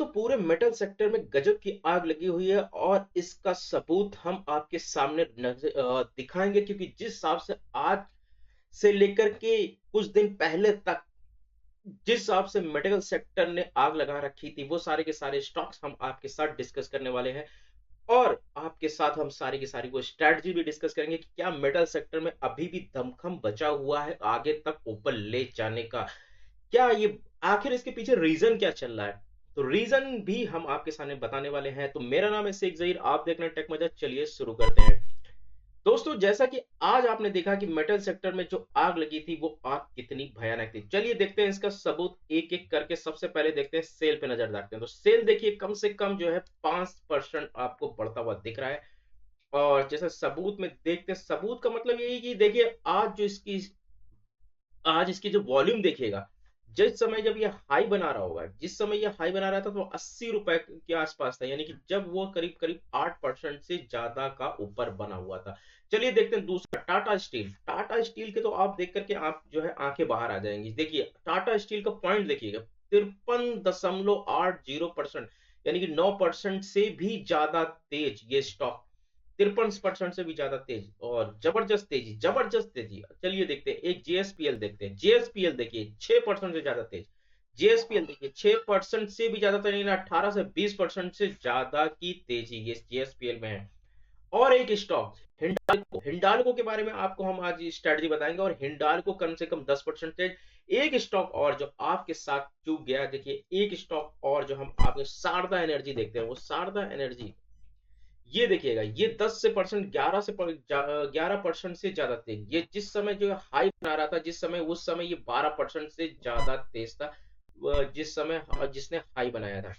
दोस्तों पूरे metal sector में गजब की आग लगी हुई है और इसका सबूत हम आपके सामने दिखाएंगे, क्योंकि जिस हिसाब से आज से लेकर के कुछ दिन पहले तक जिस हिसाब से मेटल सेक्टर ने आग लगा रखी थी, वो सारे के सारे स्टॉक्स हम आपके साथ डिस्कस करने वाले हैं। और आपके साथ हम सारी की सारी वो स्ट्रैटेजी भी डिस्कस करेंगे कि क्या मेटल सेक्टर में अभी भी दमखम बचा हुआ है आगे तक ऊपर ले जाने का। क्या ये आखिर इसके पीछे रीजन क्या चल रहा है, तो रीजन भी हम आपके सामने बताने वाले हैं। तो मेरा नाम है शेख जहीर, आप देख रहे हैं टेक मजा। चलिए शुरू करते हैं। दोस्तों जैसा कि आज आपने देखा कि मेटल सेक्टर में जो आग लगी थी वो आग कितनी भयानक थी, चलिए देखते हैं इसका सबूत एक एक करके। सबसे पहले देखते हैं सेल पे नजर डालते हैं। तो सेल देखिए कम से कम जो है 5% आपको बढ़ता हुआ दिख रहा है। और जैसे सबूत में देखते हैं, सबूत का मतलब यही कि देखिए आज इसकी जो वॉल्यूम देखिएगा, जिस समय जब ये हाई बना रहा होगा, जिस समय ये हाई बना रहा था तो 80 रुपए के आसपास था, यानी कि जब वो करीब करीब 8% से ज्यादा का ऊपर बना हुआ था। चलिए देखते हैं दूसरा टाटा स्टील। टाटा स्टील के तो आप देख करके आप जो है आंखें बाहर आ जाएंगी। देखिए टाटा स्टील का पॉइंट देखिएगा, 53.80%, यानी कि 9% से भी ज्यादा तेज ये स्टॉक, 53% से भी ज्यादा तेज और जबरदस्त तेजी। चलिए देखते हैं एक जेएसपीएल देखते हैं। जेएसपीएल देखिए 6% से ज्यादा तेज। जेएसपीएल देखिए 6% से भी ज्यादा तेज, 18 से 20% से ज्यादा की तेजी ये जेएसपीएल में है। और एक स्टॉक हिंडाल्को, हिंडाल्को के बारे में आपको हम आज स्ट्रेटजी बताएंगे। और हिंडाल्को कम से कम 10% तेज। एक स्टॉक और जो आपके साथ चूक गया, देखिए एक स्टॉक और जो हम आपके शारदा एनर्जी देखते हैं, वो शारदा एनर्जी ये देखिएगा, ये 10 से परसेंट 11% से ज्यादा तेज। ये जिस समय जो हाई बना रहा था, जिस समय उस समय ये 12% से ज्यादा तेज था, जिस समय जिसने हाई बनाया था।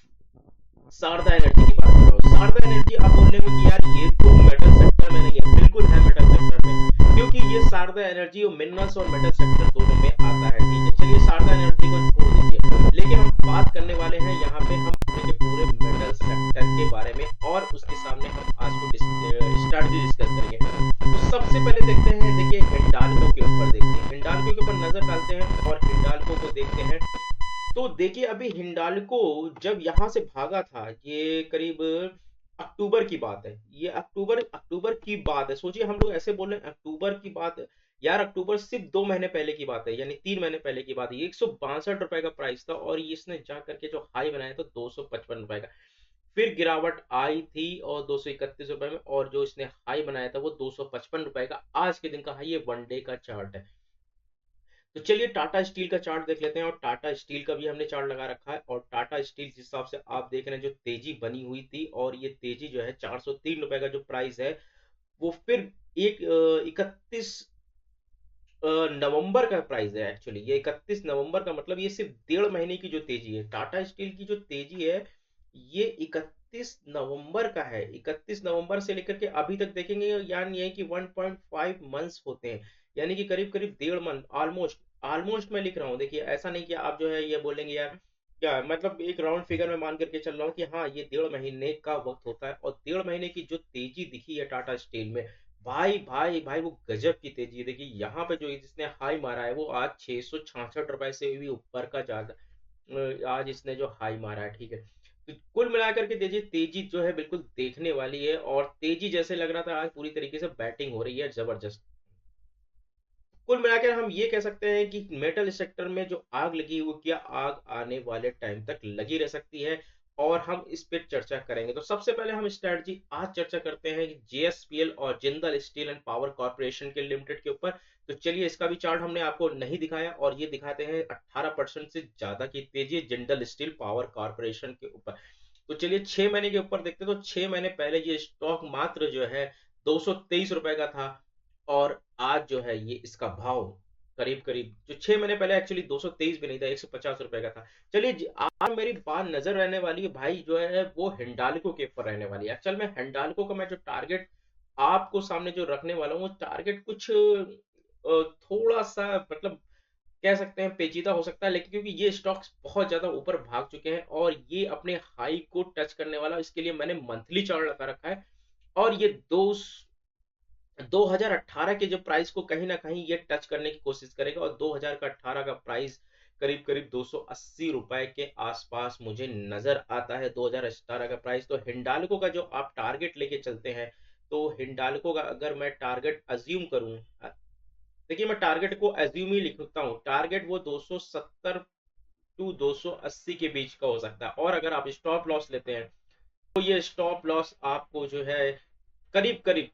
शारदा एनर्जी की बात कर रहा हूँ। शारदा एनर्जी आप बोल रहे हो कि यार ये तो मेटल सेक्टर में नहीं है, बिल्कुल है मेटल सेक्टर में, क्योंकि ये शारदा एनर्जी और मिनरल्स और मेटल सेक्टर दोनों में आता है। ठीक है, चलिए शारदा एनर्जी को छोड़ दीजिए, लेकिन हम बात करने वाले हैं यहाँ पे हम पूरे के पूरे मेटल सेक्टर के बारे में, और उसके सामने हम आज को स्ट्रैटेजी डिस्कस करेंगे। तो सबसे पहले देखते हैं, देखिए हिंडाल्को के ऊपर देखते हैं, हिंडाल्को के ऊपर नजर डालते हैं और हिंडाल्को को देखते हैं। तो देखिए अभी हिंडाल्को जब यहां से भागा था, ये करीब अक्टूबर की बात है, ये अक्टूबर की बात है। सोचिए हम लोग ऐसे बोल रहे हैं अक्टूबर की बात है, यार अक्टूबर सिर्फ 2 महीने पहले की बात है, यानी 3 महीने पहले की बात है। 162 रुपए का प्राइस था और इसने जा करके जो हाई बनाया था 255 रुपए का। फिर गिरावट आई थी और 231 रुपए में, और जो इसने हाई बनाया था वो 255 रुपए का आज के दिन का हाई। ये 1 डे का चार्ट है। तो चलिए टाटा स्टील का चार्ट देख लेते हैं, और टाटा स्टील का भी हमने चार्ट लगा रखा है। और टाटा स्टील जिस हिसाब से आप देख रहे हैं जो तेजी बनी हुई थी, और ये तेजी जो है 403 रुपए का जो प्राइस है, वो फिर एक 31 नवंबर का प्राइस है। एक्चुअली ये 31 नवंबर का, मतलब ये सिर्फ 1.5 महीने की जो तेजी है, टाटा स्टील की जो तेजी है ये 31 नवंबर का है। 31 नवंबर से लेकर के अभी तक देखेंगे, यानी ये है कि 1.5 मंथ्स होते हैं, यानी कि करीब करीब 1.5 मंथ, ऑलमोस्ट ऑलमोस्ट मैं लिख रहा हूँ। देखिए ऐसा नहीं कि आप जो है ये बोलेंगे यार क्या, मतलब एक राउंड फिगर में मान करके चल रहा हूँ कि हाँ ये 1.5 महीने का वक्त होता है। और 1.5 महीने की जो तेजी दिखी है टाटा स्टील में, भाई भाई भाई वो गजब की तेजी है। देखिए यहाँ पे जो जिसने हाई मारा है वो आज 666 रुपए से भी ऊपर का ज्यादा आज इसने जो हाई मारा है। ठीक है, तो कुल मिलाकर के देखिए तेजी जो है बिल्कुल देखने वाली है, और तेजी जैसे लग रहा था आज पूरी तरीके से बैटिंग हो रही है जबरदस्त। कुल मिलाकर हम ये कह सकते हैं कि मेटल सेक्टर में जो आग लगी वो क्या आग आने वाले टाइम तक लगी रह सकती है, और हम इस पे चर्चा करेंगे। तो सबसे पहले हम स्ट्रेटजी आज चर्चा करते हैं कि जेएसपीएल और Jindal steel and power corporation के लिमिटेड के ऊपर। तो चलिए इसका भी चार्ट हमने आपको नहीं दिखाया, और ये दिखाते हैं 18% से ज्यादा की तेजी जिंदल स्टील पावर कॉर्पोरेशन के ऊपर। तो चलिए 6 महीने के ऊपर देखते हैं। तो 6 महीने पहले ये स्टॉक मात्र जो है 223 रुपए का था, और आज जो है ये इसका भाव करीब करीब जो 6 महीने पहले एक्चुअली 223 भी नहीं था, 150 रुपए का था। चलिए आज मेरी बात नजर रहने वाली है भाई जो है वो हिंडाल्को के ऊपर रहने वाली है। एक्चुअल में हिंडाल्को का मैं जो टारगेट आपको सामने जो रखने वाला हूँ, वो टारगेट कुछ थोड़ा सा मतलब कह सकते हैं पेचीदा हो सकता है, लेकिन क्योंकि ये स्टॉक्स बहुत ज्यादा ऊपर भाग चुके हैं और ये अपने हाई को टच करने वाला, इसके लिए मैंने मंथली चार्ट लगा रखा है। और ये 2018 के जो प्राइस को कहीं ना कहीं ये टच करने की कोशिश करेगा, और 2018 का प्राइस करीब करीब 280 रुपए के आसपास मुझे नजर आता है 2018 का प्राइस। तो हिंडाल्को का जो आप टारगेट लेके चलते हैं, तो हिंडाल्को का अगर मैं टारगेट अज्यूम करूं, देखिए मैं टारगेट को एज्यूम ही लिखता हूँ, टारगेट वो 270 टू 280 के बीच का हो सकता है। और अगर आप स्टॉप लॉस लेते हैं तो ये स्टॉप लॉस आपको जो है करीब करीब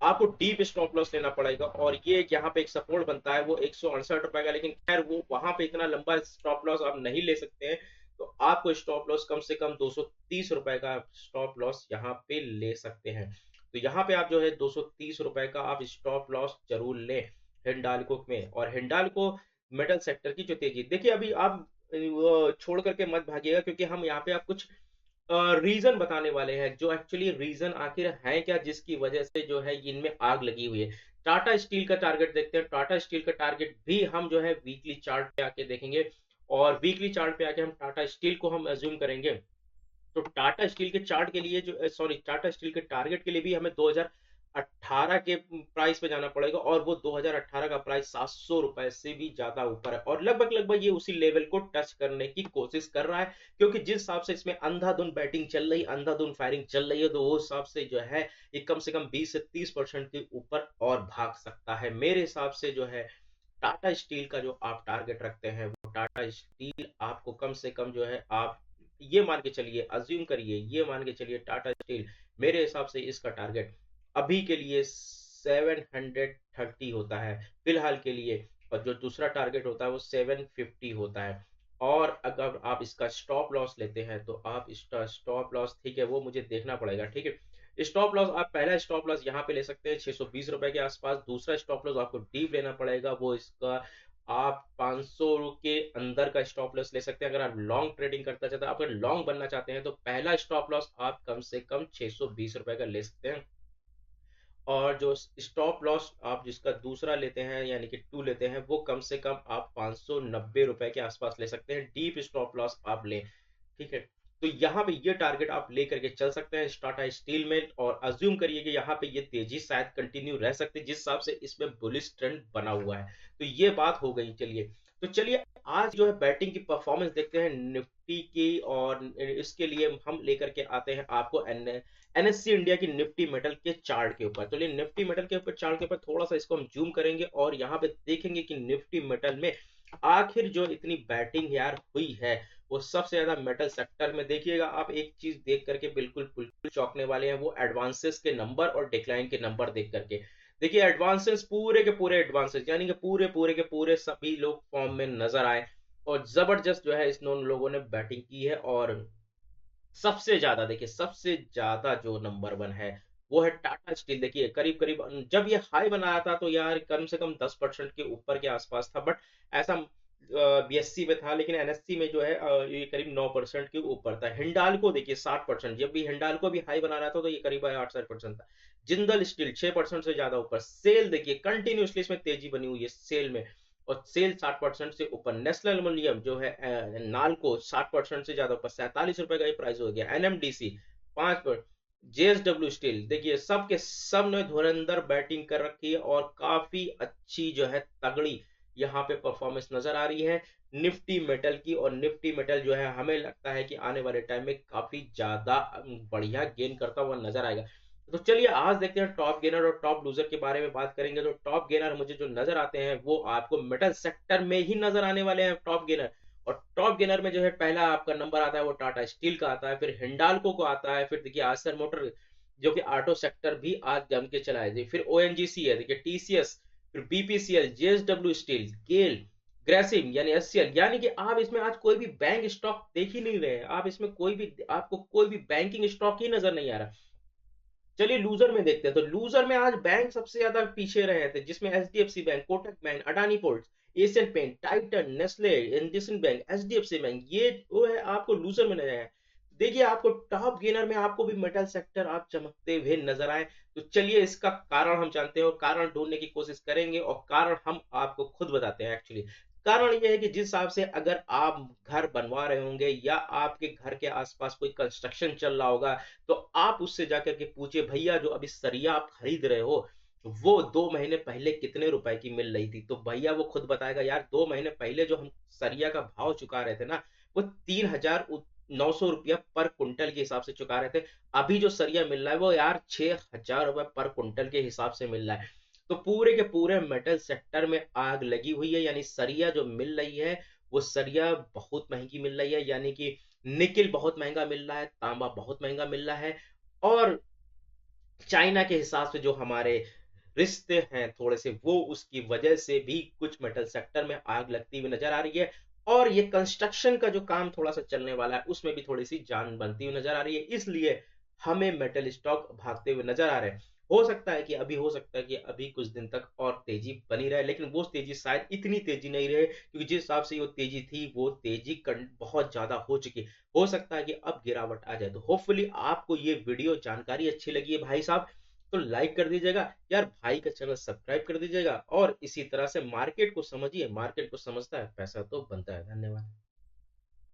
आपको डीप स्टॉप लॉस लेना पड़ेगा। और ये यहाँ पे एक सपोर्ट बनता है वो 168 रुपए का, लेकिन खैर वो वहां पे इतना लंबा स्टॉप लॉस आप नहीं ले सकते हैं। तो आपको स्टॉप लॉस कम से कम 230 रुपए का स्टॉप लॉस यहाँ पे ले सकते हैं। तो यहाँ पे आप जो है 230 रुपए का आप स्टॉप लॉस जरूर लें हिंडाल्को में। और हिंडाल्को मेटल सेक्टर की जो तेजी, देखिए अभी आप छोड़ करके मत भागिएगा, क्योंकि हम यहाँ पे आप कुछ रीजन बताने वाले हैं, जो एक्चुअली रीजन आखिर है क्या जिसकी वजह से जो है इनमें आग लगी हुई है। टाटा स्टील का टारगेट देखते हैं। टाटा स्टील का टारगेट भी हम जो है वीकली चार्ट पे आके देखेंगे, और वीकली चार्ट पे आके हम टाटा स्टील को हम अज्यूम करेंगे। तो टाटा स्टील के चार्ट के लिए जो सॉरी टाटा स्टील के टारगेट के लिए भी हमें 2018 के प्राइस पे जाना पड़ेगा, और वो 2018 का प्राइस 700 रुपए से भी ज्यादा ऊपर है, और लगभग लगभग ये उसी लेवल को टच करने की कोशिश कर रहा है। क्योंकि जिस हिसाब से इसमें अंधाधुंध बैटिंग चल रही, अंधाधुंध फायरिंग चल रही है, तो वो हिसाब से जो है ये कम से कम 20 से 30% के ऊपर और भाग सकता है मेरे हिसाब से। जो है टाटा स्टील का जो आप टारगेट रखते हैं, वो टाटा स्टील आपको कम से कम जो है आप ये मान के चलिए, अज्यूम करिए, ये मान के चलिए टाटा स्टील मेरे हिसाब से इसका टारगेट अभी के लिए 730 होता है फिलहाल के लिए, और जो दूसरा टारगेट होता है वो 750 होता है। और अगर आप इसका स्टॉप लॉस लेते हैं तो आप इसका स्टॉप लॉस, ठीक है, वो मुझे देखना पड़ेगा, ठीक है। स्टॉप लॉस आप पहला स्टॉप लॉस यहाँ पे ले सकते हैं 620 रुपए के आसपास। दूसरा स्टॉप लॉस आपको डीप लेना पड़ेगा, वो इसका आप 500 के अंदर का स्टॉप लॉस ले सकते हैं। अगर आप लॉन्ग ट्रेडिंग करना चाहते हैं, आप अगर लॉन्ग बनना चाहते हैं, तो पहला स्टॉप लॉस आप कम से कम 620 रुपए का ले सकते हैं। और जो स्टॉप लॉस आप जिसका दूसरा लेते हैं यानी कि टू लेते हैं, वो कम से कम आप 590 रुपए के आसपास ले सकते हैं, डीप स्टॉप लॉस आप लें, ठीक है। तो यहाँ पे ये टारगेट आप लेकर के चल सकते हैं टाटा स्टील में, और अज्यूम करिए कि यहाँ पे ये तेजी शायद कंटिन्यू रह सकती है जिस हिसाब से इसमें बुलिश ट्रेंड बना हुआ है। तो ये बात हो गई। चलिए तो चलिए आज जो है बैटिंग की परफॉर्मेंस देखते हैं निफ्टी की, और इसके लिए हम लेकर के आते हैं आपको एनएससी इंडिया की निफ्टी मेटल के चार्ट के ऊपर। तो निफ्टी मेटल के ऊपर चार्ट के ऊपर थोड़ा सा इसको हम जूम करेंगे, और यहाँ पे देखेंगे कि निफ्टी मेटल में आखिर जो इतनी बैटिंग यार हुई है वो सबसे ज्यादा मेटल सेक्टर में। देखिएगा आप एक चीज देख करके बिल्कुल बिल्कुल चौंकने वाले हैं, वो एडवांसेस के नंबर और डिक्लाइन के नंबर देख करके। देखिए एडवांसेस पूरे के पूरे एडवांसेस यानी कि पूरे के पूरे सभी लोग फॉर्म में नजर आए, और जबरदस्त जो है इन लोगों ने बैटिंग की है। और सबसे ज्यादा देखिए, सबसे ज्यादा जो नंबर वन है वो है टाटा स्टील। देखिए करीब करीब जब ये हाई बनाया था तो यार कम से कम 10% के ऊपर के आसपास था, बट ऐसा बीएससी में था, लेकिन एनएससी में जो है ये करीब 9% के ऊपर था। हिंडाल्को देखिए 60%, जब भी हिंडाल्को भी हाई बना रहा था तो ये करीब 68% था। जिंदल स्टील 6% से ज्यादा ऊपर। सेल देखिए कंटिन्यूसली इसमें तेजी बनी हुई है सेल में, और सेल 60% से ऊपर। नेशनल एल्युमिनियम जो है नालको 60% से ज्यादा ऊपर, 47 रुपए का ये प्राइस हो गया। एनएमडीसी 5%। जेएसडब्ल्यू स्टील देखिए सबके सब ने धुरंधर बैटिंग कर रखी है, और काफी अच्छी जो है तगड़ी यहाँ पे परफॉर्मेंस नजर आ रही है निफ्टी मेटल की। और निफ्टी मेटल जो है हमें लगता है कि आने वाले टाइम में काफी ज्यादा बढ़िया गेन करता हुआ नजर आएगा। तो चलिए आज देखते हैं टॉप गेनर और टॉप लूजर के बारे में बात करेंगे। तो टॉप गेनर मुझे जो नजर आते हैं वो आपको मेटल सेक्टर में ही नजर आने वाले हैं टॉप गेनर। और टॉप गेनर में जो है पहला आपका नंबर आता है वो टाटा स्टील का आता है, फिर हिंडाल्को को आता है, फिर देखिए आसर मोटर जो कि ऑटो सेक्टर भी आज जम के चला है, फिर ओएनजीसी है, देखिए टीसीएस, फिर बीपीसीएल, जेएसडब्ल्यू स्टील, गेल, ग्रेसिम यानी एससीएल। यानी कि आप इसमें आज कोई भी बैंक स्टॉक देख ही नहीं रहे, आप इसमें कोई भी आपको कोई भी बैंकिंग स्टॉक ही नजर नहीं आ रहा। चलिए लूजर में देखते हैं। तो लूजर में आज बैंक सबसे ज्यादा पीछे रहे थे, जिसमें HDFC bank, Kotak bank, Adani ports, Asian paint, Titan, Nestle, IndusInd bank, HDFC bank, ये वो है आपको लूजर में नजर आए। देखिए आपको टॉप गेनर में आपको भी मेटल सेक्टर आप चमकते हुए नजर आए। तो चलिए इसका कारण हम जानते हैं और कारण ढूंढने की कोशिश करेंगे, और कारण हम आपको खुद बताते हैं। एक्चुअली कारण यह है कि जिस हिसाब से अगर आप घर बनवा रहे होंगे या आपके घर के आसपास कोई कंस्ट्रक्शन चल रहा होगा, तो आप उससे जाकर के पूछे भैया जो अभी सरिया आप खरीद रहे हो वो 2 महीने पहले कितने रुपए की मिल रही थी, तो भैया वो खुद बताएगा यार 2 महीने पहले जो हम सरिया का भाव चुका रहे थे ना, वो 3,900 रुपया पर कुंटल के हिसाब से चुका रहे थे। अभी जो सरिया मिल रहा है वो यार 6,000 रुपए पर कुंटल के हिसाब से मिल रहा है। तो पूरे के पूरे मेटल सेक्टर में आग लगी हुई है, यानी सरिया जो मिल रही है वो सरिया बहुत महंगी मिल रही है, यानी कि निकिल बहुत महंगा मिल रहा है, तांबा बहुत महंगा मिल रहा है। और चाइना के हिसाब से जो हमारे रिश्ते हैं थोड़े से, वो उसकी वजह से भी कुछ मेटल सेक्टर में आग लगती हुई नजर आ रही है। और ये कंस्ट्रक्शन का जो काम थोड़ा सा चलने वाला है उसमें भी थोड़ी सी जान बनती हुई नजर आ रही है, इसलिए हमें मेटल स्टॉक भागते हुए नजर आ रहे हैं। हो सकता है कि अभी कुछ दिन तक और तेजी बनी रहे, लेकिन वो तेजी शायद इतनी तेजी नहीं रहे, क्योंकि जिस हिसाब से वो तेजी थी वो तेजी बहुत ज्यादा हो चुकी। हो सकता है कि अब गिरावट आ जाए। तो होपफुली आपको ये वीडियो जानकारी अच्छी लगी है भाई साहब, तो लाइक कर दीजिएगा यार, भाई का चैनल सब्सक्राइब कर दीजिएगा, और इसी तरह से मार्केट को समझिए, मार्केट को समझता है पैसा तो बनता है। धन्यवाद।